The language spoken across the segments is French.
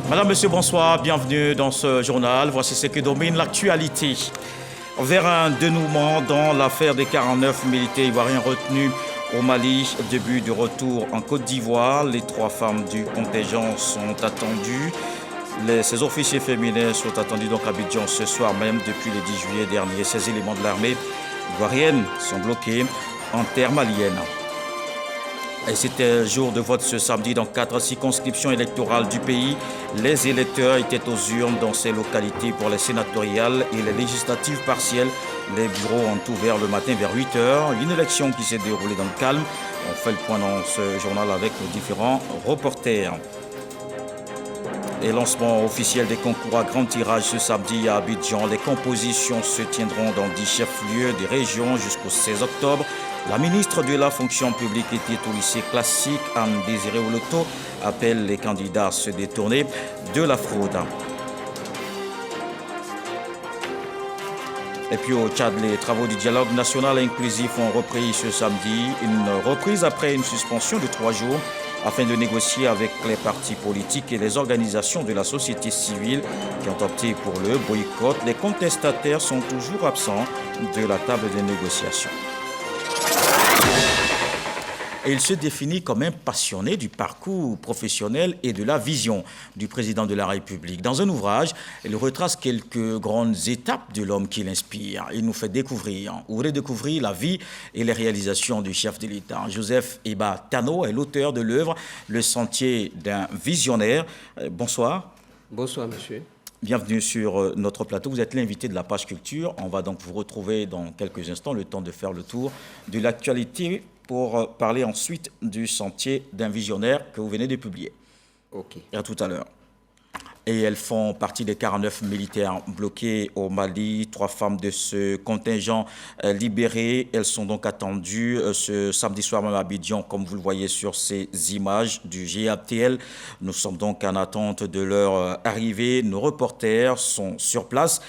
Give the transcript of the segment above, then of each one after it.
Madame, Monsieur, bonsoir, bienvenue dans ce journal. Voici ce qui domine l'actualité. Vers un dénouement dans l'affaire des 49 militaires ivoiriens retenus au Mali, début de retour en Côte d'Ivoire. Les 3 femmes du contingent sont attendues. Ces officiers féminins sont attendus donc à Abidjan ce soir même depuis le 10 juillet dernier. Ces éléments de l'armée ivoirienne sont bloqués en terre malienne. Et c'était jour de vote ce samedi dans 4 circonscriptions électorales du pays. Les électeurs étaient aux urnes dans ces localités pour les sénatoriales et les législatives partielles. Les bureaux ont ouvert le matin vers 8h. Une élection qui s'est déroulée dans le calme. On fait le point dans ce journal avec nos différents reporters. Et lancement officiel des concours à grand tirage ce samedi à Abidjan. Les compositions se tiendront dans 10 chefs-lieux des régions jusqu'au 16 octobre. La ministre de la fonction publique était au lycée classique, Anne-Désirée Oloto, appelle les candidats à se détourner de la fraude. Et puis au Tchad, les travaux du dialogue national inclusif ont repris ce samedi. Une reprise après une suspension de 3 jours afin de négocier avec les partis politiques et les organisations de la société civile qui ont opté pour le boycott. Les contestataires sont toujours absents de la table des négociations. Et il se définit comme un passionné du parcours professionnel et de la vision du président de la République. Dans un ouvrage, il retrace quelques grandes étapes de l'homme qui l'inspire. Il nous fait découvrir ou redécouvrir la vie et les réalisations du chef de l'État. Joseph Eba Tano est l'auteur de l'œuvre Le Sentier d'un visionnaire. Bonsoir. Bonsoir, monsieur. Bienvenue sur notre plateau. Vous êtes l'invité de la page culture. On va donc vous retrouver dans quelques instants, le temps de faire le tour de l'actualité pour parler ensuite du Sentier d'un visionnaire que vous venez de publier. OK. Et à tout à l'heure. Et elles font partie des 49 militaires bloqués au Mali, 3 femmes de ce contingent libérées. Elles sont donc attendues ce samedi soir même à Abidjan, comme vous le voyez sur ces images du GATL. Nous sommes donc en attente de leur arrivée. Nos reporters sont sur place.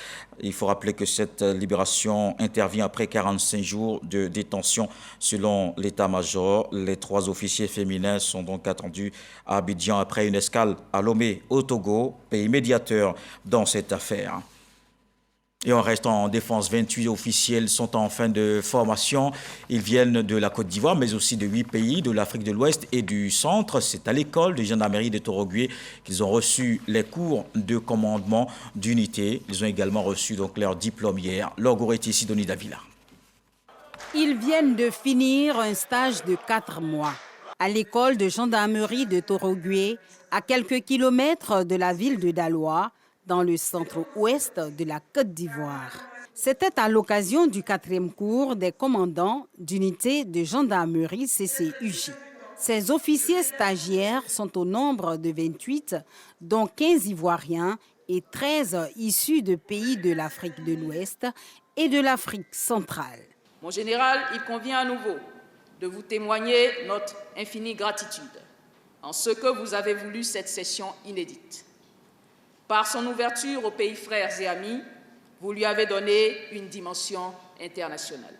Il faut rappeler que cette libération intervient après 45 jours de détention selon l'état-major. Les 3 officiers féminins sont donc attendus à Abidjan après une escale à Lomé, au Togo, pays médiateur dans cette affaire. Et on reste en défense. 28 officiels sont en fin de formation. Ils viennent de la Côte d'Ivoire, mais aussi de 8 pays, de l'Afrique de l'Ouest et du Centre. C'est à l'école de gendarmerie de Torogué qu'ils ont reçu les cours de commandement d'unité. Ils ont également reçu donc leur diplôme hier. Lorgoretti Sidonie Davila. Ils viennent de finir un stage de 4 mois à l'école de gendarmerie de Torogué, à quelques kilomètres de la ville de Daloa, dans le centre-ouest de la Côte d'Ivoire. C'était à l'occasion du 4e cours des commandants d'unité de gendarmerie CCUJ. Ces officiers stagiaires sont au nombre de 28, dont 15 Ivoiriens et 13 issus de pays de l'Afrique de l'Ouest et de l'Afrique centrale. Mon général, il convient à nouveau de vous témoigner notre infinie gratitude en ce que vous avez voulu cette session inédite. Par son ouverture aux pays frères et amis, vous lui avez donné une dimension internationale.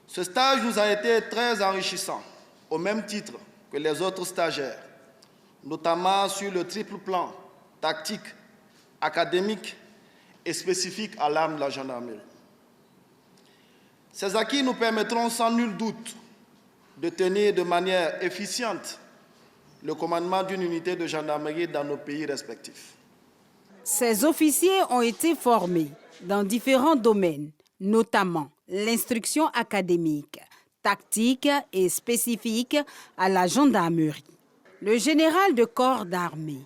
Ce stage nous a été très enrichissant, au même titre que les autres stagiaires, notamment sur le triple plan tactique, académique et spécifique à l'arme de la gendarmerie. Ces acquis nous permettront sans nul doute de tenir de manière efficiente le commandement d'une unité de gendarmerie dans nos pays respectifs. Ces officiers ont été formés dans différents domaines, notamment l'instruction académique, tactique et spécifique à la gendarmerie. Le général de corps d'armée,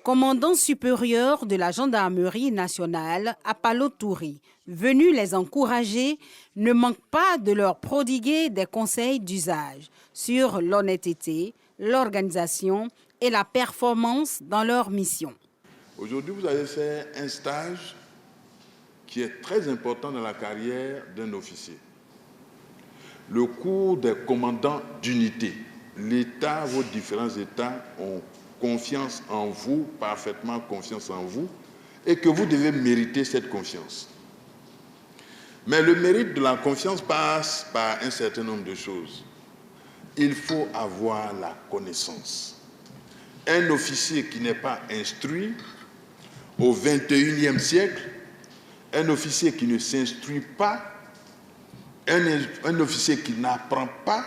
commandant supérieur de la gendarmerie nationale, Apollo Touré, venu les encourager, ne manque pas de leur prodiguer des conseils d'usage sur l'honnêteté, l'organisation et la performance dans leur mission. Aujourd'hui, vous avez fait un stage qui est très important dans la carrière d'un officier. Le cours des commandants d'unité. L'État, vos différents États ont confiance en vous, parfaitement confiance en vous, et que vous devez mériter cette confiance. Mais le mérite de la confiance passe par un certain nombre de choses. Il faut avoir la connaissance. Un officier qui n'est pas instruit au XXIe siècle, un officier qui ne s'instruit pas, un officier qui n'apprend pas,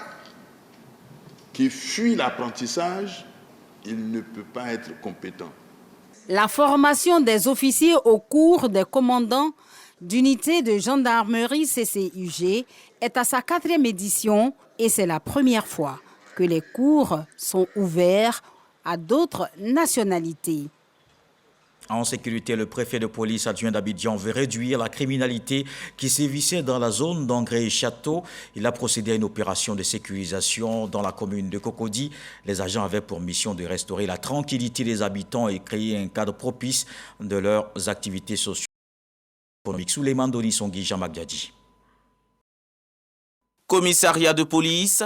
qui fuit l'apprentissage, il ne peut pas être compétent. La formation des officiers au cours des commandants d'unités de gendarmerie CCUG est à sa 4e édition et c'est la première fois que les cours sont ouverts à d'autres nationalités. En sécurité, le préfet de police adjoint d'Abidjan veut réduire la criminalité qui sévissait dans la zone d'Angré-Château. Il a procédé à une opération de sécurisation dans la commune de Cocody. Les agents avaient pour mission de restaurer la tranquillité des habitants et créer un cadre propice de leurs activités socio-économiques. Souleymane Donissongui, Jean Magdiadi. Commissariat de police,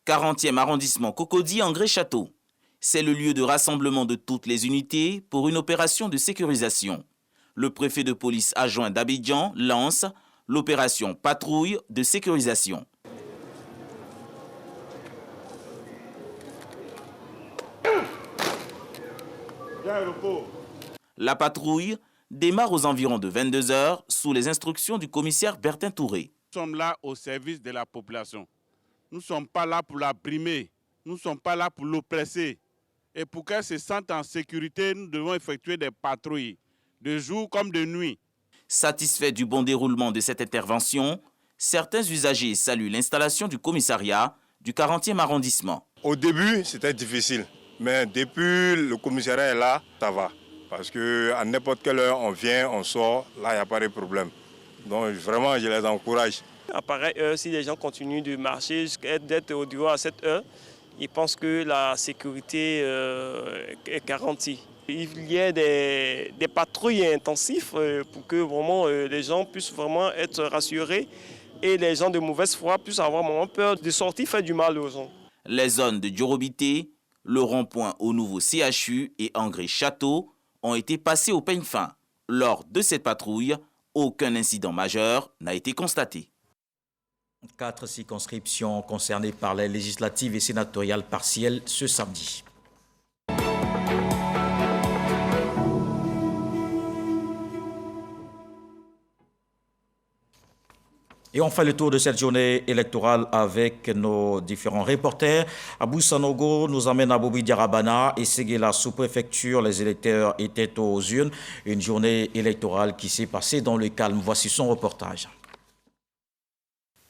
40e arrondissement Cocody, Angré-Château. C'est le lieu de rassemblement de toutes les unités pour une opération de sécurisation. Le préfet de police adjoint d'Abidjan lance l'opération patrouille de sécurisation. La patrouille démarre aux environs de 22 h sous les instructions du commissaire Bertin Touré. Nous sommes là au service de la population. Nous ne sommes pas là pour la brimer, nous ne sommes pas là pour l'oppresser. Et pour qu'elle se sente en sécurité, nous devons effectuer des patrouilles, de jour comme de nuit. Satisfait du bon déroulement de cette intervention, certains usagers saluent l'installation du commissariat du 40e arrondissement. Au début, c'était difficile, mais depuis le commissariat est là, ça va. Parce qu'à n'importe quelle heure, on vient, on sort, là, il n'y a pas de problème. Donc vraiment, je les encourage. À pareille heure, si les gens continuent de marcher, jusqu'à d'être au bureau à cette heure, ils pensent que la sécurité est garantie. Il y a des patrouilles intensives pour que vraiment les gens puissent vraiment être rassurés et les gens de mauvaise foi puissent avoir vraiment peur de sortir faire du mal aux gens. Les zones de Djorobité, le rond-point au nouveau CHU et Angré-Château ont été passées au peigne fin. Lors de cette patrouille, aucun incident majeur n'a été constaté. 4 circonscriptions concernées par les législatives et sénatoriales partielles ce samedi. Et on fait le tour de cette journée électorale avec nos différents reporters. Abou Sanogo nous emmène à Bobi Diarabana et Séguéla sous-préfecture. Les électeurs étaient aux urnes. Une journée électorale qui s'est passée dans le calme. Voici son reportage.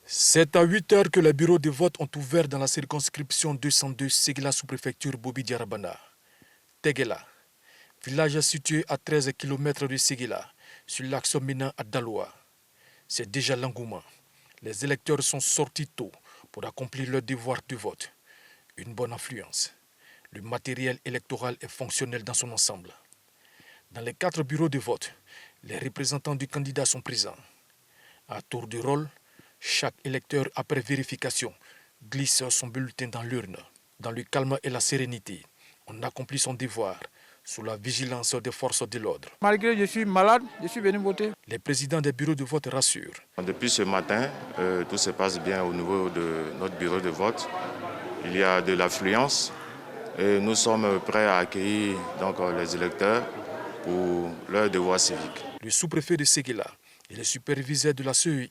C'est à 8 h que les bureaux de vote ont ouvert dans la circonscription 202 Séguéla sous-préfecture Bobi Diarabana. Teguela, village situé à 13 km de Séguéla, sur l'axe Mina à Daloa. C'est déjà l'engouement. Les électeurs sont sortis tôt pour accomplir leur devoir de vote. Une bonne affluence. Le matériel électoral est fonctionnel dans son ensemble. Dans les 4 bureaux de vote, les représentants du candidat sont présents. À tour de rôle, chaque électeur, après vérification, glisse son bulletin dans l'urne. Dans le calme et la sérénité, on accomplit son devoir sous la vigilance des forces de l'ordre. Malgré que je suis malade, je suis venu voter. Les présidents des bureaux de vote rassurent. Depuis ce matin, tout se passe bien au niveau de notre bureau de vote. Il y a de l'affluence et nous sommes prêts à accueillir donc, les électeurs pour leur devoir civique. Le sous-préfet de Séguéla et le superviseur de la CEI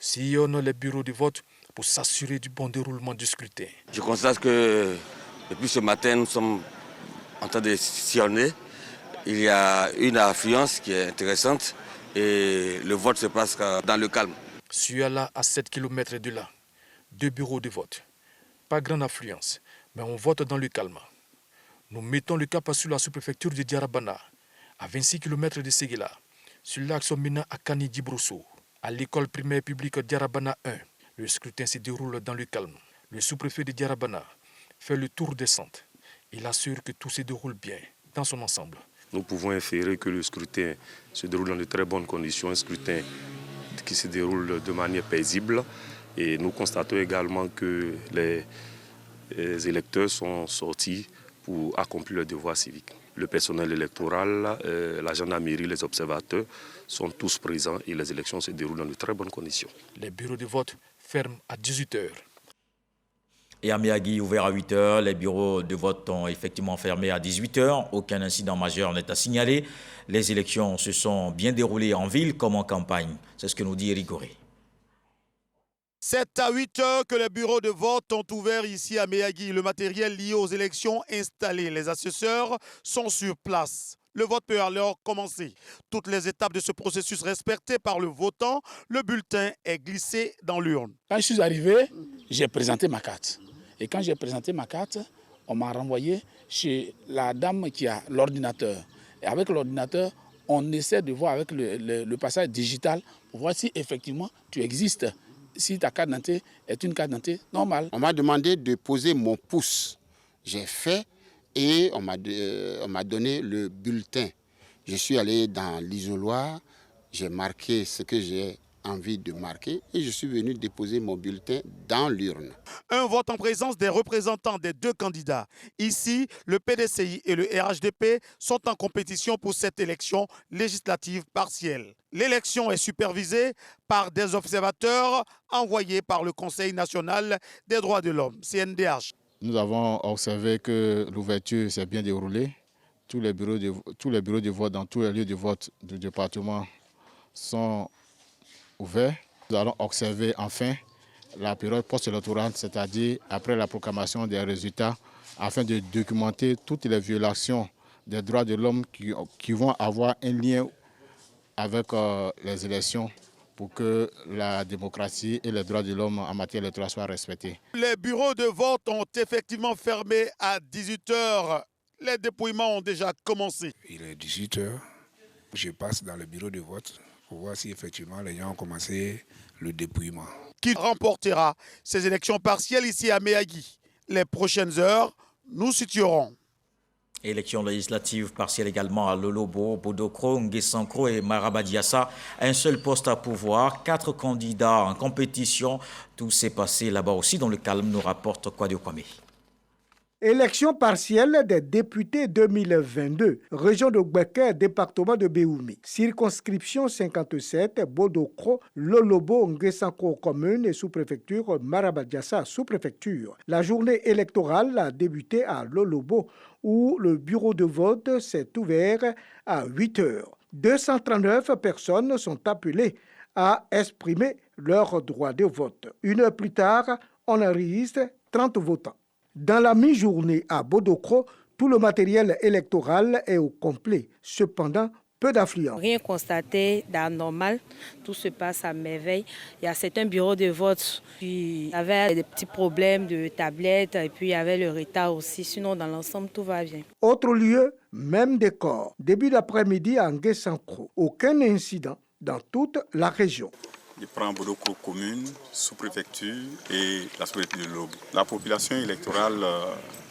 sillonnent les bureaux de vote pour s'assurer du bon déroulement du scrutin. Je constate que depuis ce matin, nous sommes en train de sillonner. Il y a une affluence qui est intéressante et le vote se passe dans le calme. Suala, à 7 km de là, 2 bureaux de vote. Pas grande affluence, mais on vote dans le calme. Nous mettons le cap sur la sous-préfecture de Diarabana, à 26 km de Séguéla, sur l'axe Mina à Kani-Dibrosso, à l'école primaire publique Diarabana 1. Le scrutin se déroule dans le calme. Le sous-préfet de Diarabana fait le tour des centres. Il assure que tout se déroule bien dans son ensemble. Nous pouvons inférer que le scrutin se déroule dans de très bonnes conditions, un scrutin qui se déroule de manière paisible. Et nous constatons également que les électeurs sont sortis pour accomplir leur devoir civique. Le personnel électoral, la gendarmerie, les observateurs sont tous présents et les élections se déroulent dans de très bonnes conditions. Les bureaux de vote ferment à 18 h. Et à Miyagi, ouvert à 8 h, les bureaux de vote ont effectivement fermé à 18 h. Aucun incident majeur n'est à signaler. Les élections se sont bien déroulées en ville comme en campagne. C'est ce que nous dit Eric Goré. C'est à 8 h que les bureaux de vote ont ouvert ici à Miyagi. Le matériel lié aux élections installé. Les assesseurs sont sur place. Le vote peut alors commencer. Toutes les étapes de ce processus respectées par le votant, le bulletin est glissé dans l'urne. Quand je suis arrivé, j'ai présenté ma carte. Et quand j'ai présenté ma carte, on m'a renvoyé chez la dame qui a l'ordinateur. Et avec l'ordinateur, on essaie de voir avec le passage digital pour voir si effectivement tu existes. Si ta carte d'identité est une carte d'identité normale. On m'a demandé de poser mon pouce. J'ai fait et on m'a donné le bulletin. Je suis allé dans l'isoloir, j'ai marqué ce que j'ai envie de marquer et je suis venu déposer mon bulletin dans l'urne. Un vote en présence des représentants des deux candidats. Ici, le PDCI et le RHDP sont en compétition pour cette élection législative partielle. L'élection est supervisée par des observateurs envoyés par le Conseil national des droits de l'homme, CNDH. Nous avons observé que l'ouverture s'est bien déroulée. Tous les bureaux de vote dans tous les lieux de vote du département sont ouverts. Nous allons observer enfin la période post-électorale, c'est-à-dire après la proclamation des résultats, afin de documenter toutes les violations des droits de l'homme qui vont avoir un lien avec les élections pour que la démocratie et les droits de l'homme en matière électorale soient respectés. Les bureaux de vote ont effectivement fermé à 18 h. Les dépouillements ont déjà commencé. Il est 18 h. Je passe dans le bureau de vote pour voir si effectivement les gens ont commencé le dépouillement. Qui remportera ces élections partielles ici à Miyagi? Les prochaines heures, nous situerons. Élections législatives partielles également à Lolobo, Bodokro, Nguessankro et Marabadiassa. Un seul poste à pouvoir, 4 candidats en compétition. Tout s'est passé là-bas aussi dans le calme, nous rapporte Kwadio Kwame. Élection partielle des députés 2022, région de Gbeke, département de Béoumi. Circonscription 57, Bodokro, Lolobo, Nguessankro commune et sous-préfecture, Marabadiassa sous-préfecture. La journée électorale a débuté à Lolobo, où le bureau de vote s'est ouvert à 8 h. 239 personnes sont appelées à exprimer leur droit de vote. Une heure plus tard, on enregistre 30 votants. Dans la mi-journée à Bodokro, tout le matériel électoral est au complet. Cependant, peu d'affluents. Rien constaté d'anormal, tout se passe à merveille. Il y a certains bureaux de vote qui avaient des petits problèmes de tablettes et puis il y avait le retard aussi. Sinon, dans l'ensemble, tout va bien. Autre lieu, même décor. Début d'après-midi à Nguessankro. Aucun incident dans toute la région. Je prends Bodokro commune, sous-préfecture et la sous-préfecture de Lobo. La population électorale,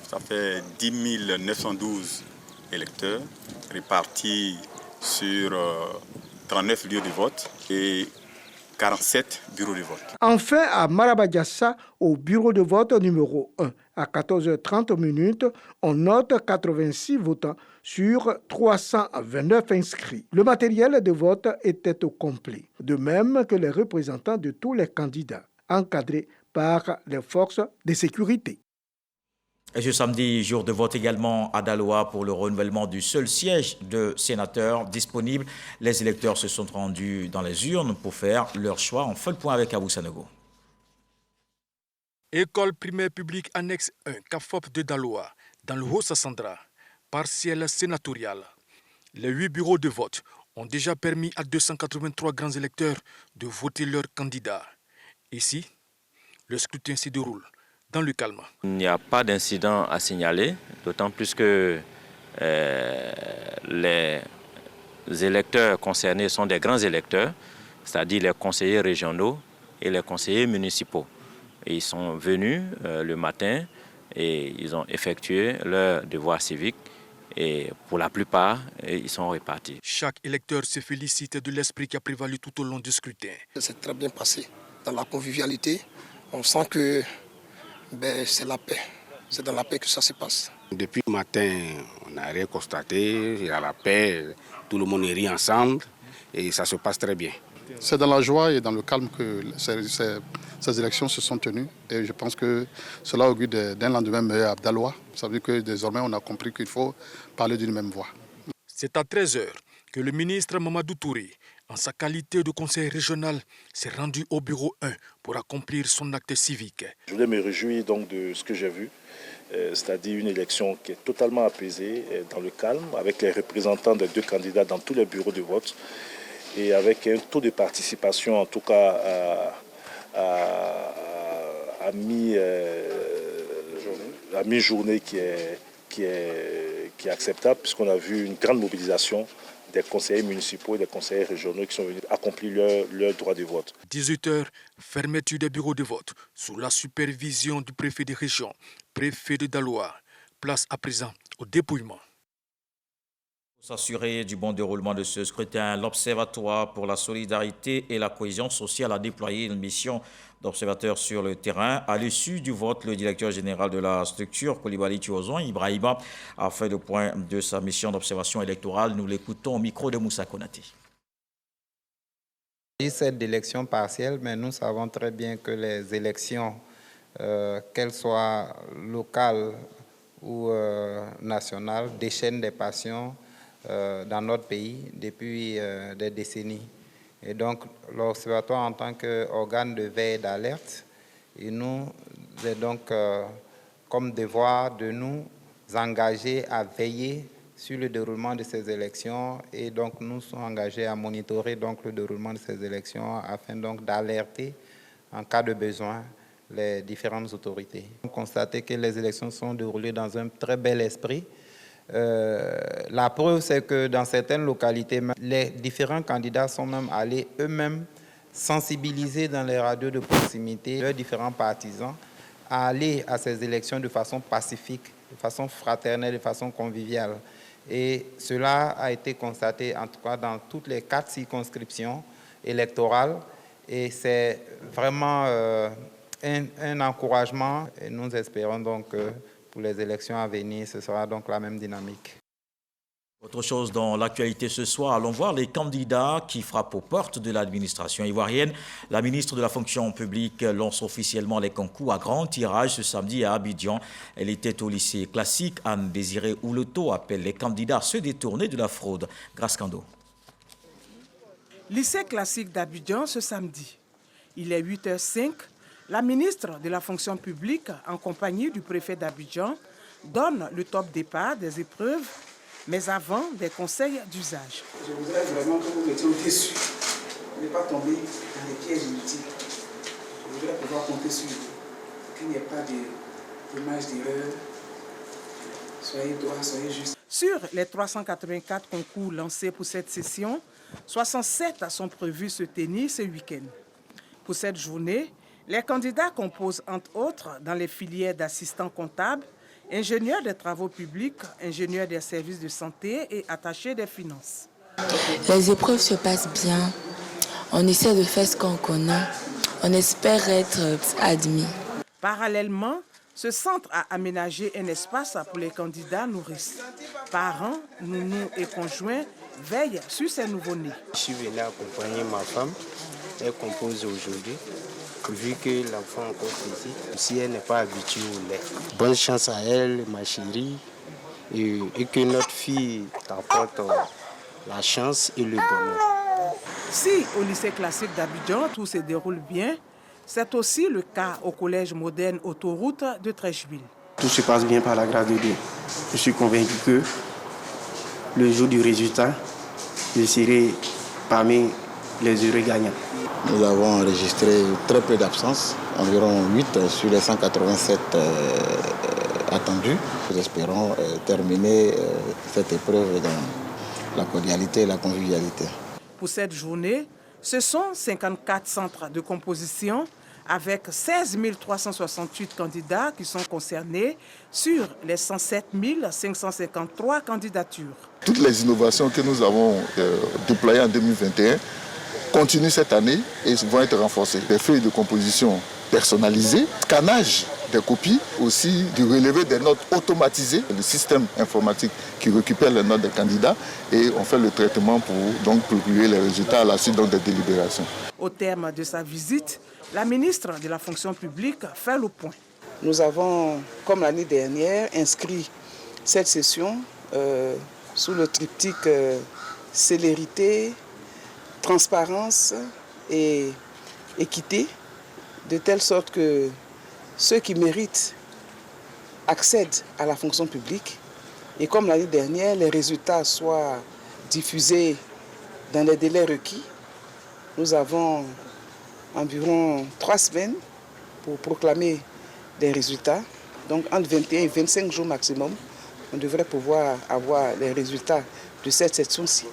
ça fait 10 912 électeurs répartis sur 39 lieux de vote et 47 bureaux de vote. Enfin, à Marabadiassa, au bureau de vote numéro 1, à 14 h 30, on note 86 votants sur 329 inscrits. Le matériel de vote était au complet, de même que les représentants de tous les candidats, encadrés par les forces de sécurité. Et ce samedi, jour de vote également à Daloa pour le renouvellement du seul siège de sénateur disponible. Les électeurs se sont rendus dans les urnes pour faire leur choix. On fait le point avec Abou Sanogo. École primaire publique annexe 1, CAFOP de Daloa, dans le Haut-Sassandra, partiel sénatorial. Les 8 bureaux de vote ont déjà permis à 283 grands électeurs de voter leur candidat. Ici, le scrutin se déroule dans le calme. Il n'y a pas d'incident à signaler, d'autant plus que les électeurs concernés sont des grands électeurs, c'est-à-dire les conseillers régionaux et les conseillers municipaux. Et ils sont venus le matin et ils ont effectué leur devoir civique et pour la plupart, ils sont repartis. Chaque électeur se félicite de l'esprit qui a prévalu tout au long du scrutin. C'est très bien passé. Dans la convivialité, on sent que c'est la paix. C'est dans la paix que ça se passe. Depuis le matin, on n'a rien constaté. Il y a la paix, tout le monde rit ensemble et ça se passe très bien. C'est dans la joie et dans le calme que ces élections se sont tenues et je pense que cela augure d'un lendemain meilleur à Abdaloa. Ça veut dire que désormais on a compris qu'il faut parler d'une même voix. C'est à 13h que le ministre Mamadou Touré, en sa qualité de conseiller régional, s'est rendu au bureau 1 pour accomplir son acte civique. Je voulais me réjouir donc de ce que j'ai vu, c'est-à-dire une élection qui est totalement apaisée, dans le calme, avec les représentants des deux candidats dans tous les bureaux de vote et avec un taux de participation en tout cas à mi-journée qui est acceptable, puisqu'on a vu une grande mobilisation des conseillers municipaux et des conseillers régionaux qui sont venus accomplir leur droit de vote. 18h, fermeture des bureaux de vote sous la supervision du préfet de région, préfet de Daloa. Place à présent au dépouillement. Pour s'assurer du bon déroulement de ce scrutin, l'Observatoire pour la solidarité et la cohésion sociale a déployé une mission d'observateurs sur le terrain. À l'issue du vote, le directeur général de la structure, Coulibaly Tuozon Ibrahima, a fait le point de sa mission d'observation électorale. Nous l'écoutons au micro de Moussa Konaté. C'est d'élections partielles, mais nous savons très bien que les élections, qu'elles soient locales ou nationales, déchaînent des passions dans notre pays depuis des décennies. Et donc, l'Observatoire, en tant qu'organe de veille et d'alerte, il nous est donc comme devoir de nous engager à veiller sur le déroulement de ces élections et donc nous sommes engagés à monitorer donc le déroulement de ces élections afin donc d'alerter en cas de besoin les différentes autorités. On a constaté que les élections sont déroulées dans un très bel esprit. La preuve, c'est que dans certaines localités, les différents candidats sont même allés eux-mêmes sensibiliser dans les radios de proximité leurs différents partisans à aller à ces élections de façon pacifique, de façon fraternelle, de façon conviviale. Et cela a été constaté en tout cas dans toutes les 4 circonscriptions électorales et c'est vraiment un encouragement et nous espérons donc que pour les élections à venir, ce sera donc la même dynamique. Autre chose dans l'actualité ce soir, allons voir les candidats qui frappent aux portes de l'administration ivoirienne. La ministre de la fonction publique lance officiellement les concours à grand tirage ce samedi à Abidjan. Elle était au lycée classique. Anne-Désirée Ouleto appelle les candidats à se détourner de la fraude. Grâce Kando. Lycée classique d'Abidjan ce samedi. Il est 8h05. La ministre de la fonction publique, en compagnie du préfet d'Abidjan, donne le top départ des épreuves, mais avant des conseils d'usage. Je voudrais vraiment que vous mettiez au dessus, ne pas tomber dans les pièges inutiles. Je voudrais pouvoir compter sur vous, qu'il n'y ait pas de dommage d'erreur. Soyez droit, soyez juste. Sur les 384 concours lancés pour cette session, 67 sont prévus se tenir ce week-end. Pour cette journée, les candidats composent entre autres dans les filières d'assistants comptables, ingénieurs des travaux publics, ingénieurs des services de santé et attachés des finances. Les épreuves se passent bien. On essaie de faire ce qu'on connaît. On espère être admis. Parallèlement, ce centre a aménagé un espace pour les candidats nourrices. Parents, nounous et conjoints veillent sur ces nouveau-nés. Je suis venu accompagner ma femme. Elle compose aujourd'hui. Vu que l'enfant est encore ici, si elle n'est pas habituée au lait. Bonne chance à elle, ma chérie, et que notre fille t'apporte la chance et le bonheur. Si au lycée classique d'Abidjan, tout se déroule bien, c'est aussi le cas au collège moderne Autoroute de Treichville. Tout se passe bien par la grâce de Dieu. Je suis convaincu que le jour du résultat, je serai parmi les heureux gagnants. Nous avons enregistré très peu d'absences, environ 8 sur les 187 attendus. Nous espérons terminer cette épreuve dans la cordialité et la convivialité. Pour cette journée, ce sont 54 centres de composition avec 16 368 candidats qui sont concernés sur les 107 553 candidatures. Toutes les innovations que nous avons déployées en 2021 continuent cette année et vont être renforcées. Des feuilles de composition personnalisées, scannage des copies, aussi de relever des notes automatisées, le système informatique qui récupère les notes des candidats et on fait le traitement pour donc publier les résultats à la suite donc, des délibérations. Au terme de sa visite, la ministre de la fonction publique fait le point. Nous avons, comme l'année dernière, inscrit cette session sous le triptyque célérité, transparence et équité, de telle sorte que ceux qui méritent accèdent à la fonction publique et comme l'année dernière, les résultats soient diffusés dans les délais requis. Nous avons environ 3 semaines pour proclamer les résultats. Donc entre 21 et 25 jours maximum, on devrait pouvoir avoir les résultats de cette section-ci.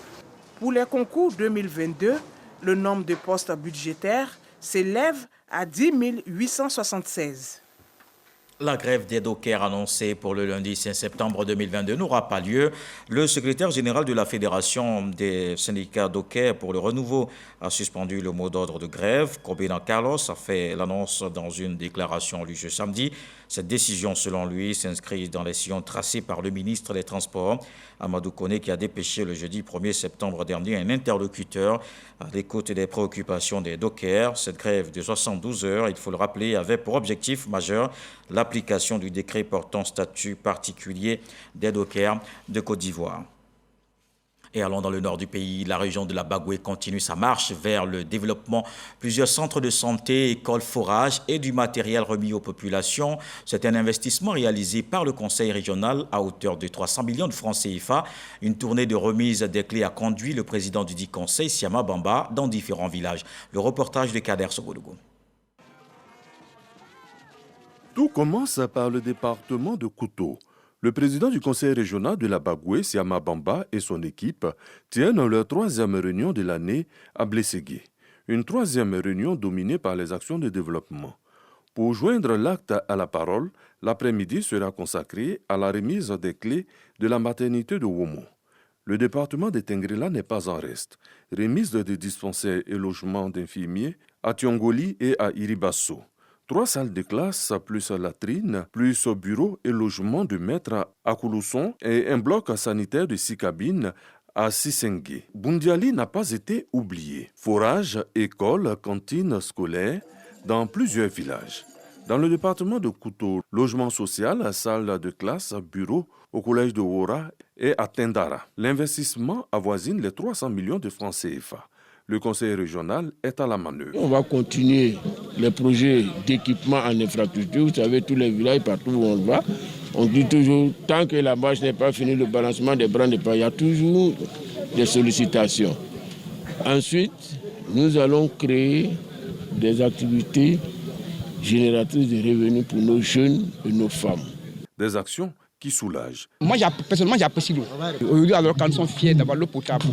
Pour les concours 2022, le nombre de postes budgétaires s'élève à 10 876. La grève des dockers annoncée pour le lundi 5 septembre 2022 n'aura pas lieu. Le secrétaire général de la Fédération des syndicats dockers pour le renouveau a suspendu le mot d'ordre de grève. Corbina Carlos a fait l'annonce dans une déclaration lue ce samedi. Cette décision, selon lui, s'inscrit dans les sillons tracés par le ministre des Transports, Amadou Koné, qui a dépêché le jeudi 1er septembre dernier un interlocuteur à l'écoute des préoccupations des dockers. Cette grève de 72 heures, il faut le rappeler, avait pour objectif majeur l'application du décret portant statut particulier des dockers de Côte d'Ivoire. Et allons dans le nord du pays, la région de la Bagoué continue sa marche vers le développement. Plusieurs centres de santé, écoles, forages et du matériel remis aux populations. C'est un investissement réalisé par le conseil régional à hauteur de 300 millions de francs CFA. Une tournée de remise des clés a conduit le président du dit conseil, Siama Bamba, dans différents villages. Le reportage de Kader Sogodougou. Tout commence par le département de Kouto. Le président du conseil régional de la Bagoué, Siama Bamba, et son équipe tiennent leur 3e réunion de l'année à Blességué. Une 3e réunion dominée par les actions de développement. Pour joindre l'acte à la parole, l'après-midi sera consacré à la remise des clés de la maternité de Womo. Le département de Tengrela n'est pas en reste. Remise des dispensaires et logements d'infirmiers à Tiongoli et à Iribasso. 3 salles de classe, plus latrine, plus bureau et logement de maître à Koulousson et un bloc sanitaire de 6 cabines à Sissengue. Bundiali n'a pas été oublié. Forage, école, cantine scolaire dans plusieurs villages. Dans le département de Kouto, logement social, salle de classe, bureau au collège de Wora et à Tendara. L'investissement avoisine les 300 millions de francs CFA. Le conseil régional est à la manœuvre. On va continuer les projets d'équipement en infrastructure. Vous savez, tous les villages, partout où on va, on dit toujours, tant que la marche n'est pas finie, le balancement des bras n'est pas, il y a toujours des sollicitations. Ensuite, nous allons créer des activités génératrices de revenus pour nos jeunes et nos femmes. Des actions qui soulagent. Moi, personnellement, j'apprécie l'eau. Aujourd'hui, alors, quand nous sommes fiers d'avoir l'eau potable,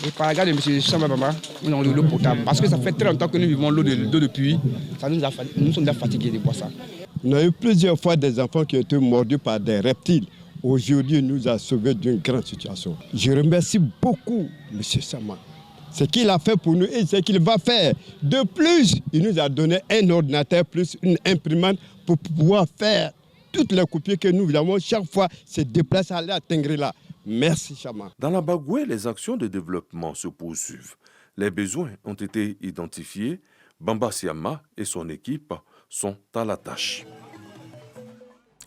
et par la de M. Chamba Bamba, nous avons l'eau potable. Parce que ça fait très longtemps que nous vivons l'eau de pluie. Nous sommes déjà fatigués de boire ça. On a eu plusieurs fois des enfants qui ont été mordus par des reptiles. Aujourd'hui, il nous a sauvés d'une grande situation. Je remercie beaucoup M. Sama. Ce qu'il a fait pour nous et ce qu'il va faire. De plus, il nous a donné un ordinateur plus une imprimante pour pouvoir faire toutes les copies que nous avons chaque fois se déplacer à aller à Tengrela. Merci, Chama. Dans la Bagoué, les actions de développement se poursuivent. Les besoins ont été identifiés. Bamba Siama et son équipe sont à la tâche.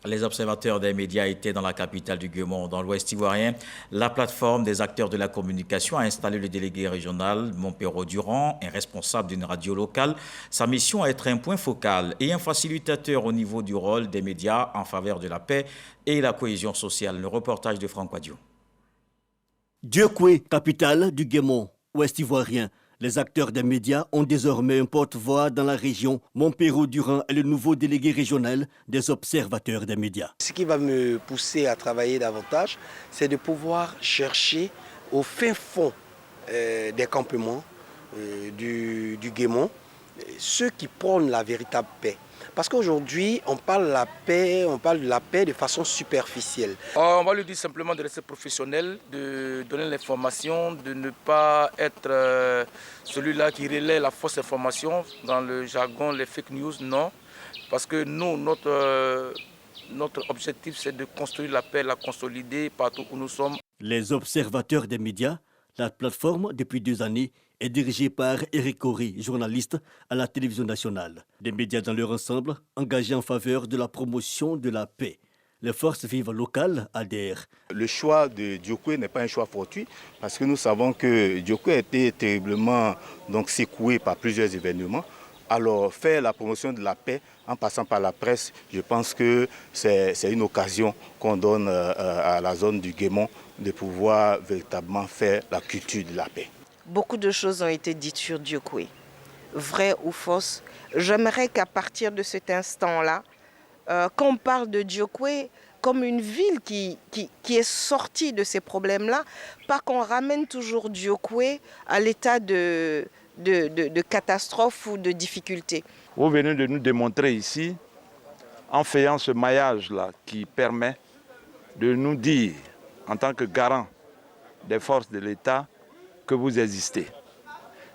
Les observateurs des médias étaient dans la capitale du Guémont, dans l'ouest ivoirien. La plateforme des acteurs de la communication a installé le délégué régional Montpero Durand, un responsable d'une radio locale. Sa mission est être un point focal et un facilitateur au niveau du rôle des médias en faveur de la paix et la cohésion sociale. Le reportage de Franck Wadio. Dieucoué, capitale du Guémont, ouest ivoirien. Les acteurs des médias ont désormais un porte-voix dans la région. Montpero Durand est le nouveau délégué régional des observateurs des médias. Ce qui va me pousser à travailler davantage, c'est de pouvoir chercher au fin fond des campements du Guémont ceux qui prônent la véritable paix. Parce qu'aujourd'hui, on parle de la paix de façon superficielle. On va lui dire simplement de rester professionnel, de donner l'information, de ne pas être celui-là qui relaie la fausse information, dans le jargon, les fake news, non. Parce que nous, notre objectif, c'est de construire la paix, la consolider partout où nous sommes. Les observateurs des médias, la plateforme, depuis 2 années, est dirigée par Eric Corey, journaliste à la télévision nationale. Des médias dans leur ensemble, engagés en faveur de la promotion de la paix. Les forces vives locales adhèrent. Le choix de Diokwe n'est pas un choix fortuit parce que nous savons que Diokwe a été terriblement secoué par plusieurs événements. Alors faire la promotion de la paix en passant par la presse, je pense que c'est une occasion qu'on donne à la zone du Guémon de pouvoir véritablement faire la culture de la paix. Beaucoup de choses ont été dites sur Diokwe, vraies ou fausses. J'aimerais qu'à partir de cet instant-là, qu'on parle de Diokwe comme une ville qui est sortie de ces problèmes-là, pas qu'on ramène toujours Diokwe à l'état de catastrophe ou de difficulté. Vous venez de nous démontrer ici, en faisant ce maillage-là qui permet de nous dire, en tant que garant des forces de l'État, que vous existez.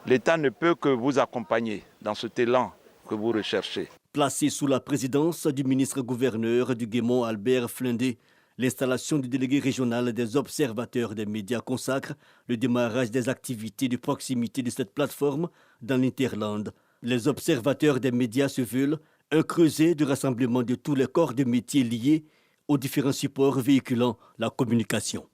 L'État ne peut que vous accompagner dans cet élan que vous recherchez. Placé sous la présidence du ministre-gouverneur du Guémon, Albert Flindé, l'installation du délégué régional des observateurs des médias consacre le démarrage des activités de proximité de cette plateforme dans l'Interland. Les observateurs des médias se veulent un creuset de rassemblement de tous les corps de métiers liés aux différents supports véhiculant la communication.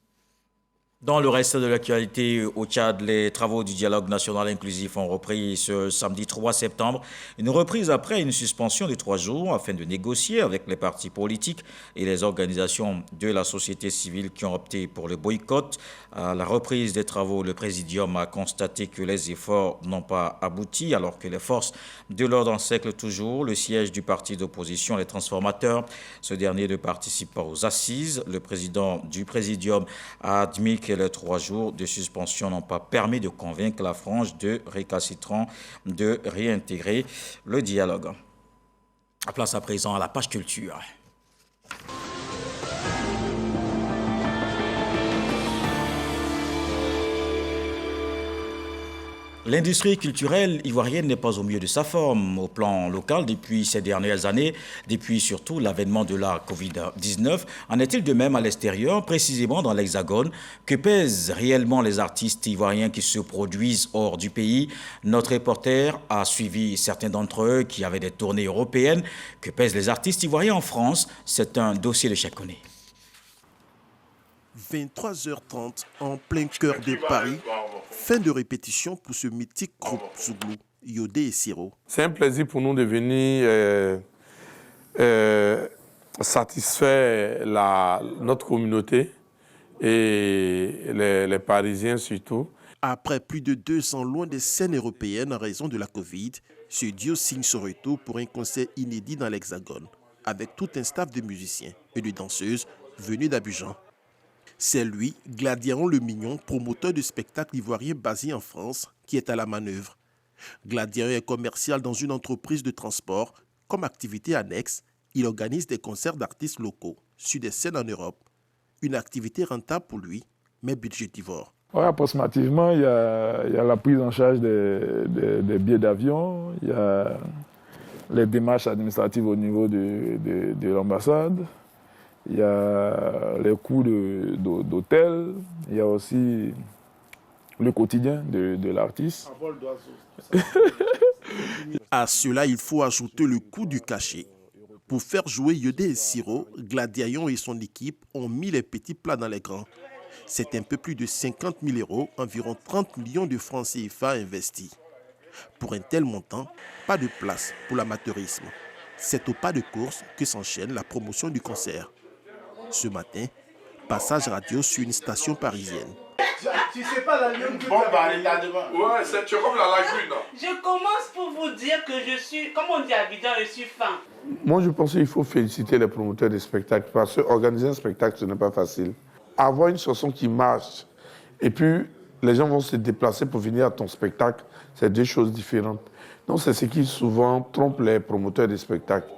Dans le reste de l'actualité au Tchad, les travaux du dialogue national inclusif ont repris ce samedi 3 septembre. Une reprise après une suspension de 3 jours afin de négocier avec les partis politiques et les organisations de la société civile qui ont opté pour le boycott. À la reprise des travaux, le présidium a constaté que les efforts n'ont pas abouti alors que les forces de l'ordre encerclent toujours le siège du parti d'opposition, les transformateurs. Ce dernier ne participe pas aux assises. Le président du présidium a admis que les 3 jours de suspension n'ont pas permis de convaincre la frange de récalcitrants de réintégrer le dialogue. À place à présent à la page culture. L'industrie culturelle ivoirienne n'est pas au mieux de sa forme au plan local depuis ces dernières années, depuis surtout l'avènement de la Covid-19. En est-il de même à l'extérieur, précisément dans l'Hexagone? Que pèsent réellement les artistes ivoiriens qui se produisent hors du pays? Notre reporter a suivi certains d'entre eux qui avaient des tournées européennes. Que pèsent les artistes ivoiriens en France? C'est un dossier de chaque année. 23h30 en plein cœur de Paris. Fin de répétition pour ce mythique groupe Zouglou, Yodé et Siro. C'est un plaisir pour nous de venir satisfaire notre communauté et les Parisiens surtout. Après plus de 2 ans loin des scènes européennes en raison de la Covid, ce duo signe son retour pour un concert inédit dans l'Hexagone, avec tout un staff de musiciens et de danseuses venus d'Abidjan. C'est lui, Gladiaron le Mignon, promoteur de spectacles ivoiriens basé en France, qui est à la manœuvre. Gladiaron est commercial dans une entreprise de transport. Comme activité annexe, il organise des concerts d'artistes locaux sur des scènes en Europe. Une activité rentable pour lui, mais budgétivore. Ouais, approximativement, il y a la prise en charge des billets d'avion, il y a les démarches administratives au niveau de l'ambassade. Il y a les coûts d'hôtel, il y a aussi le quotidien de l'artiste. À cela, il faut ajouter le coût du cachet. Pour faire jouer Yodé et Siro, Gladiaron et son équipe ont mis les petits plats dans les grands. C'est un peu plus de 50 000 €, environ 30 millions de francs CFA investis. Pour un tel montant, pas de place pour l'amateurisme. C'est au pas de course que s'enchaîne la promotion du concert. Ce matin, passage radio sur une station parisienne. Si c'est pas la lune que tu as ouais, c'est comme la lagune. Je commence pour vous dire que je suis, comme on dit à Abidjan, je suis fan. Moi, je pense qu'il faut féliciter les promoteurs des spectacles parce qu'organiser un spectacle, ce n'est pas facile. Avoir une chanson qui marche et puis les gens vont se déplacer pour venir à ton spectacle. C'est deux choses différentes. Donc c'est ce qui souvent trompe les promoteurs de spectacles.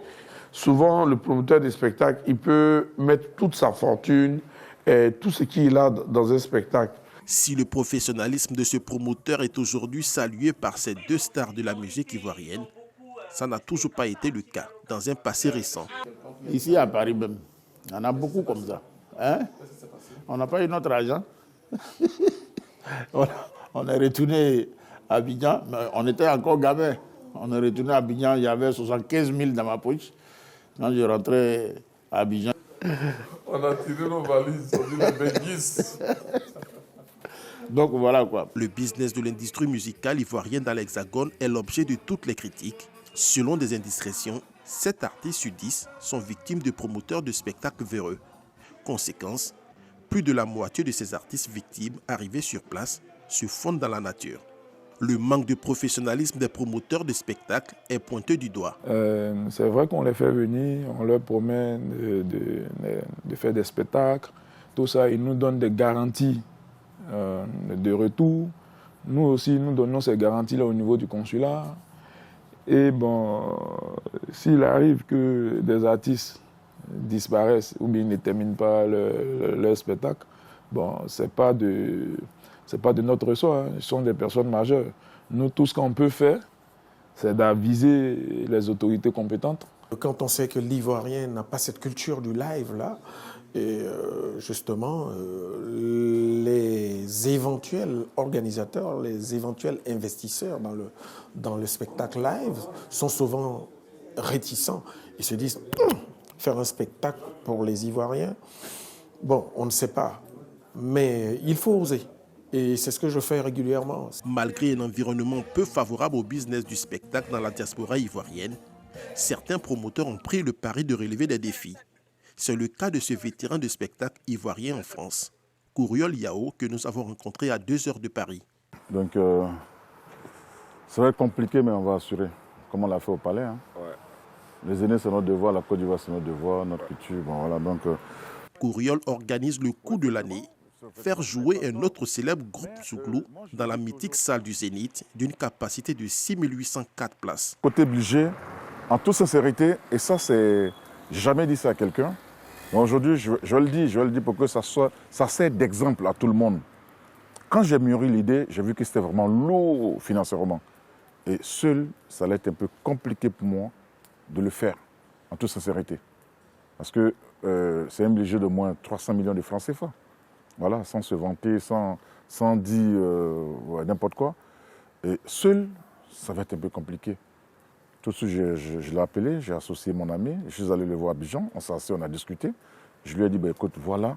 Souvent, le promoteur de spectacle, il peut mettre toute sa fortune et tout ce qu'il a dans un spectacle. Si le professionnalisme de ce promoteur est aujourd'hui salué par ces deux stars de la musique ivoirienne, ça n'a toujours pas été le cas dans un passé récent. Ici à Paris même, il y en a beaucoup comme ça. Hein? On n'a pas eu notre argent. On est retourné à Abidjan, mais on était encore gamin. On est retourné à Abidjan, il y avait 75 000 dans ma poche. Quand je rentrais à Abidjan. On a tiré nos valises, on dit les benguisses. Donc voilà quoi. Le business de l'industrie musicale ivoirienne dans l'Hexagone est l'objet de toutes les critiques. Selon des indiscrétions, 7 artistes sur 10 sont victimes de promoteurs de spectacles véreux. Conséquence, plus de la moitié de ces artistes victimes arrivés sur place se fondent dans la nature. Le manque de professionnalisme des promoteurs de spectacles est pointé du doigt. C'est vrai qu'on les fait venir, on leur promet de faire des spectacles, tout ça, ils nous donnent des garanties de retour. Nous aussi, nous donnons ces garanties-là au niveau du consulat. Et bon, s'il arrive que des artistes disparaissent ou bien ne terminent pas leur spectacle, bon, c'est pas de notre ressort, hein. Ils sont des personnes majeures. Nous, tout ce qu'on peut faire, c'est d'aviser les autorités compétentes. Quand on sait que l'Ivoirien n'a pas cette culture du live, là, et justement, les éventuels organisateurs, les éventuels investisseurs dans le spectacle live sont souvent réticents. Ils se disent, faire un spectacle pour les Ivoiriens, bon, on ne sait pas, mais il faut oser. Et c'est ce que je fais régulièrement. Malgré un environnement peu favorable au business du spectacle dans la diaspora ivoirienne, certains promoteurs ont pris le pari de relever des défis. C'est le cas de ce vétéran de spectacle ivoirien en France, Kouriol Yao, que nous avons rencontré à 2 heures de Paris. Donc, ça va être compliqué, mais on va assurer, comme on l'a fait au Palais. Hein. Ouais. Les aînés, c'est notre devoir, la Côte d'Ivoire, c'est notre devoir, notre culture. Bon, voilà, donc, Kouriol organise le coup de l'année, faire jouer un autre célèbre groupe Zouglou dans la mythique salle du Zénith d'une capacité de 6804 places. Côté budget, en toute sincérité, et ça, c'est... J'ai jamais dit ça à quelqu'un. Aujourd'hui, je le dis pour que ça sert d'exemple à tout le monde. Quand j'ai mûri l'idée, j'ai vu que c'était vraiment lourd financièrement. Et seul, ça allait être un peu compliqué pour moi de le faire, en toute sincérité. Parce que c'est un budget de moins 300 millions de francs CFA. Voilà, sans se vanter, sans dire n'importe quoi. Et seul, ça va être un peu compliqué. Tout de suite, je l'ai appelé, j'ai associé mon ami, je suis allé le voir à Abidjan, on s'est assis, on a discuté. Je lui ai dit, écoute, voilà,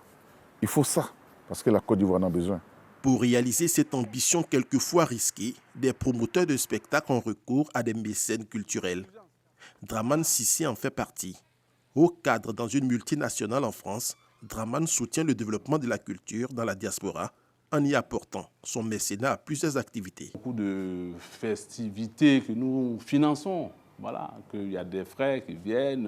il faut ça, parce que la Côte d'Ivoire en a besoin. Pour réaliser cette ambition quelquefois risquée, des promoteurs de spectacles ont recours à des mécènes culturels. Draman Sissi en fait partie. Haut cadre dans une multinationale en France, Draman soutient le développement de la culture dans la diaspora en y apportant son mécénat à plusieurs activités. Beaucoup de festivités que nous finançons, voilà, qu'il y a des frais qui viennent,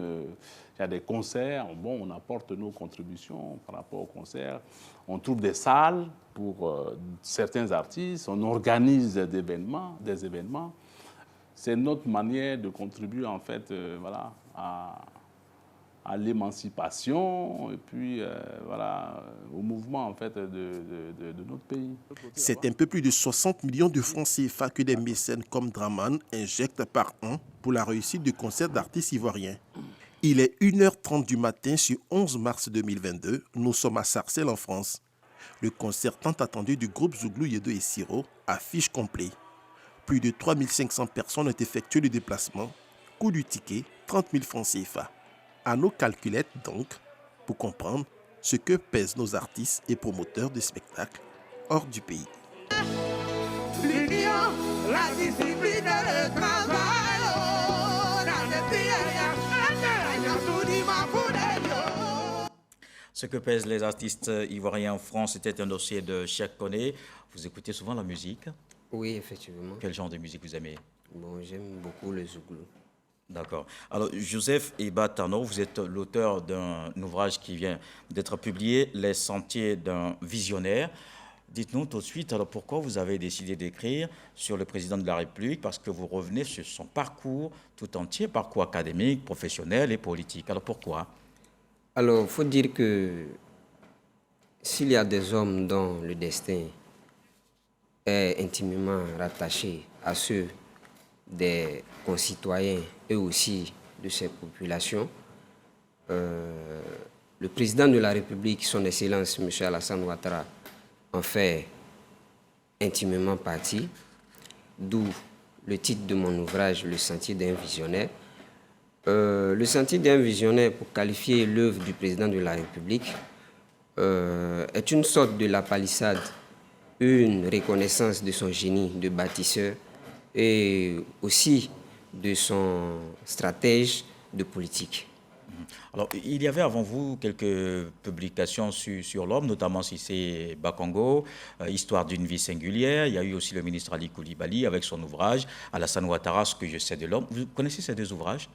il y a des concerts, bon, on apporte nos contributions par rapport aux concerts, on trouve des salles pour certains artistes, on organise des événements. C'est notre manière de contribuer en fait, voilà, à l'émancipation et puis voilà, au mouvement en fait, de notre pays. C'est un peu plus de 60 millions de francs CFA que des mécènes comme Draman injectent par an pour la réussite du concert d'artistes ivoiriens. Il est 1h30 du matin sur 11 mars 2022. Nous sommes à Sarcelles en France. Le concert tant attendu du groupe Zouglou, Yedo et Siro affiche complet. Plus de 3500 personnes ont effectué le déplacement. Coût du ticket, 30 000 francs CFA. À nos calculettes donc, pour comprendre ce que pèsent nos artistes et promoteurs de spectacles hors du pays. L'union, la discipline, le travail, dans le pays, Ce que pèsent les artistes ivoiriens en France, c'était un dossier de Cheikh Koné. Vous écoutez souvent la musique? Oui, effectivement. Quel genre de musique vous aimez? Bon, j'aime beaucoup le Zouglou. D'accord. Alors, Joseph Eba Tano, vous êtes l'auteur d'un ouvrage qui vient d'être publié, Les Sentiers d'un visionnaire. Dites-nous tout de suite, alors pourquoi vous avez décidé d'écrire sur le président de la République? Parce que vous revenez sur son parcours tout entier, parcours académique, professionnel et politique. Alors pourquoi? Alors, il faut dire que s'il y a des hommes dont le destin est intimement rattaché à ceux des concitoyens et aussi de ces populations, le président de la République, son Excellence, M. Alassane Ouattara, en fait intimement partie, d'où le titre de mon ouvrage, Le Sentier d'un visionnaire. Le Sentier d'un visionnaire, pour qualifier l'œuvre du président de la République, est une sorte de la palissade, une reconnaissance de son génie de bâtisseur et aussi de son stratège de politique. Alors, il y avait avant vous quelques publications sur l'homme, notamment si c'est Bakongo, Histoire d'une vie singulière. Il y a eu aussi le ministre Ali Koulibaly avec son ouvrage, Alassane Ouattara, Ce que je sais de l'homme. Vous connaissez ces deux ouvrages?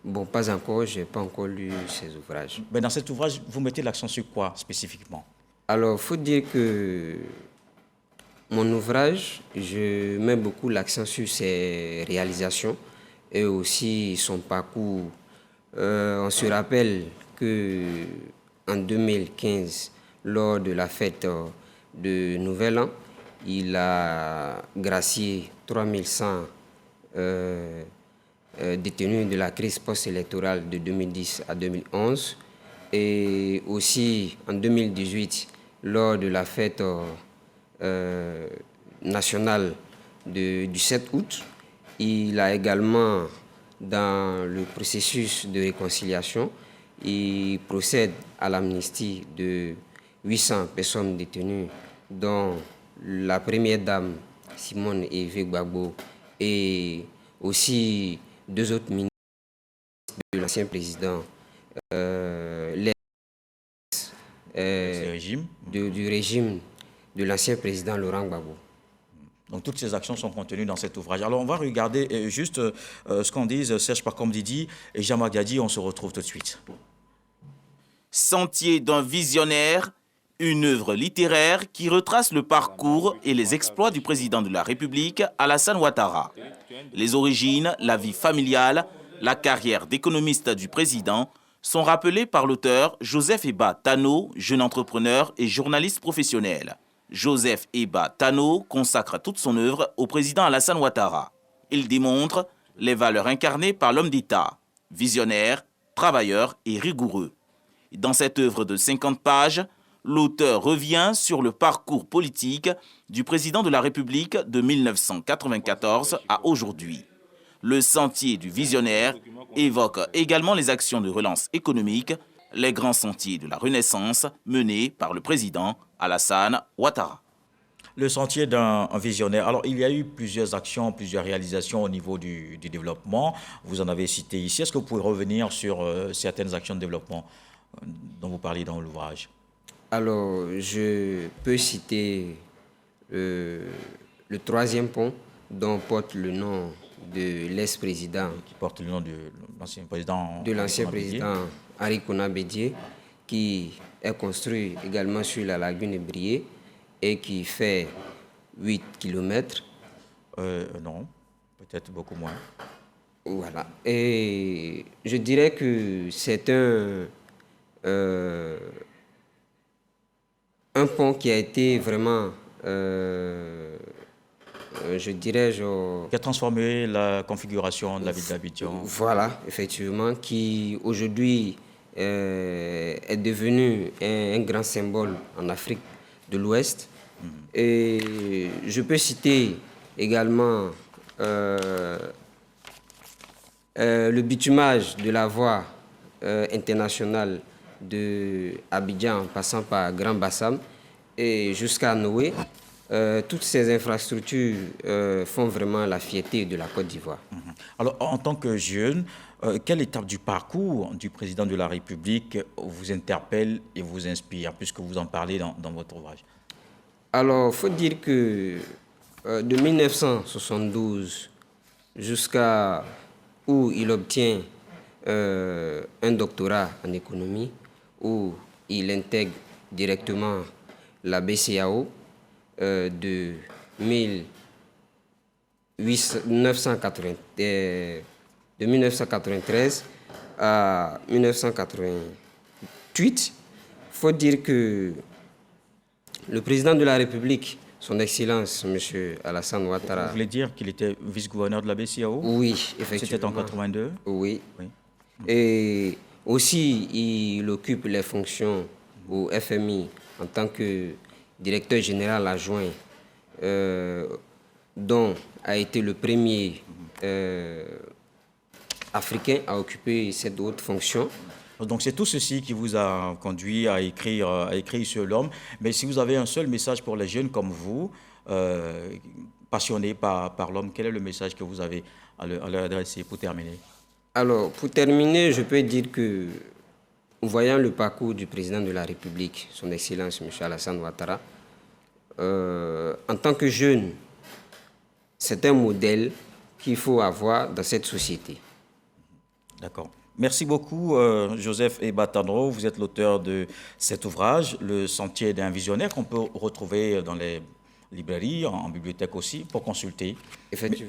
Bon, pas encore, je n'ai pas encore lu ces ouvrages. Mais dans cet ouvrage, vous mettez l'accent sur quoi spécifiquement? Alors, il faut dire que mon ouvrage, je mets beaucoup l'accent sur ses réalisations et aussi son parcours. On se rappelle qu'en 2015, lors de la fête de Nouvel An, il a gracié 3100 détenus de la crise post-électorale de 2010 à 2011. Et aussi en 2018, lors de la fête nationale du 7 août, il a également, dans le processus de réconciliation, il procède à l'amnistie de 800 personnes détenues, dont la première dame, Simone Eve Gbagbo, et aussi 2 autres ministres de l'ancien président, du régime de l'ancien président Laurent Gbagbo. Donc toutes ces actions sont contenues dans cet ouvrage. Alors on va regarder juste ce qu'en disent Serge Pacom Didi et Jean Magadi. On se retrouve tout de suite. Sentier d'un visionnaire, une œuvre littéraire qui retrace le parcours et les exploits du président de la République, Alassane Ouattara. Les origines, la vie familiale, la carrière d'économiste du président sont rappelées par l'auteur Joseph Eba Tano, jeune entrepreneur et journaliste professionnel. Joseph Eba Tano consacre toute son œuvre au président Alassane Ouattara. Il démontre les valeurs incarnées par l'homme d'État, visionnaire, travailleur et rigoureux. Dans cette œuvre de 50 pages, l'auteur revient sur le parcours politique du président de la République de 1994 à aujourd'hui. Le sentier du visionnaire évoque également les actions de relance économique, les grands sentiers de la Renaissance menés par le président Alassane Ouattara. Le sentier d'un visionnaire. Alors, il y a eu plusieurs actions, plusieurs réalisations au niveau du développement. Vous en avez cité ici. Est-ce que vous pouvez revenir sur certaines actions de développement dont vous parlez dans l'ouvrage? Alors, je peux citer le 3e pont dont porte le nom de l'ex-président. Qui porte le nom de l'ancien président. De l'ancien président Henri Konan Bédié, qui est construit également sur la lagune Brié et qui fait 8 km. Non, peut-être beaucoup moins. Voilà. Et je dirais que c'est un pont qui a été vraiment, je dirais... Qui a transformé la configuration de la ville d'Abidjan. Voilà, effectivement, qui aujourd'hui est devenu un grand symbole en Afrique de l'Ouest. Et je peux citer également le bitumage de la voie internationale de Abidjan en passant par Grand Bassam et jusqu'à Noé. Toutes ces infrastructures font vraiment la fierté de la Côte d'Ivoire. Alors, en tant que jeune, quelle étape du parcours du président de la République vous interpelle et vous inspire, puisque vous en parlez dans votre ouvrage? Alors, il faut dire que de 1972 jusqu'à où il obtient un doctorat en économie, où il intègre directement la BCEAO, de 1993 à 1988, il faut dire que le président de la République, son Excellence, M. Alassane Ouattara... Vous voulez dire qu'il était vice-gouverneur de la BCEAO? Oui, effectivement. C'était en 82? Oui. Et aussi, il occupe les fonctions au FMI en tant que directeur général adjoint, dont a été le premier Africain à occuper cette haute fonction. Donc c'est tout ceci qui vous a conduit à écrire sur l'homme. Mais si vous avez un seul message pour les jeunes comme vous, passionnés par l'homme, quel est le message que vous avez à leur adresser pour terminer? Alors, pour terminer, je peux dire que, voyant le parcours du président de la République, son Excellence M. Alassane Ouattara, en tant que jeune, c'est un modèle qu'il faut avoir dans cette société. D'accord. Merci beaucoup, Joseph Eba Tano. Vous êtes l'auteur de cet ouvrage, Le Sentier d'un visionnaire, qu'on peut retrouver dans les librairies, en bibliothèque aussi, pour consulter.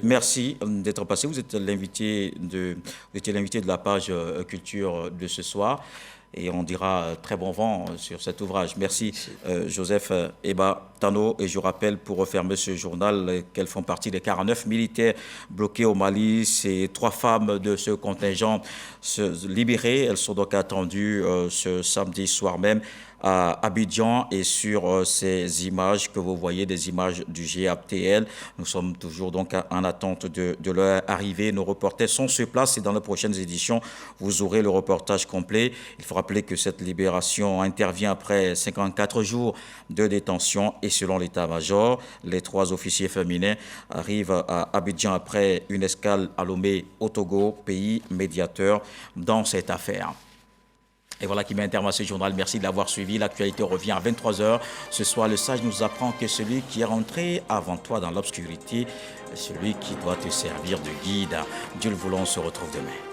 Merci d'être passé. Vous êtes l'invité de la page culture de ce soir. Et on dira très bon vent sur cet ouvrage. Merci, Joseph Eba Tano. Et je rappelle, pour refermer ce journal, qu'elles font partie des 49 militaires bloqués au Mali. Ces 3 femmes de ce contingent libérées. Elles sont donc attendues ce samedi soir même à Abidjan. Et sur ces images que vous voyez, des images du GAPTL, nous sommes toujours donc en attente de leur arrivée. Nos reporters sont sur place et dans les prochaines éditions, vous aurez le reportage complet. Il faut rappeler que cette libération intervient après 54 jours de détention et selon l'état-major, les 3 officiers féminins arrivent à Abidjan après une escale à Lomé au Togo, pays médiateur dans cette affaire. Et voilà qui met un terme à ce journal. Merci de l'avoir suivi. L'actualité revient à 23h. Ce soir, le sage nous apprend que celui qui est rentré avant toi dans l'obscurité, celui qui doit te servir de guide. Dieu le voulant, on se retrouve demain.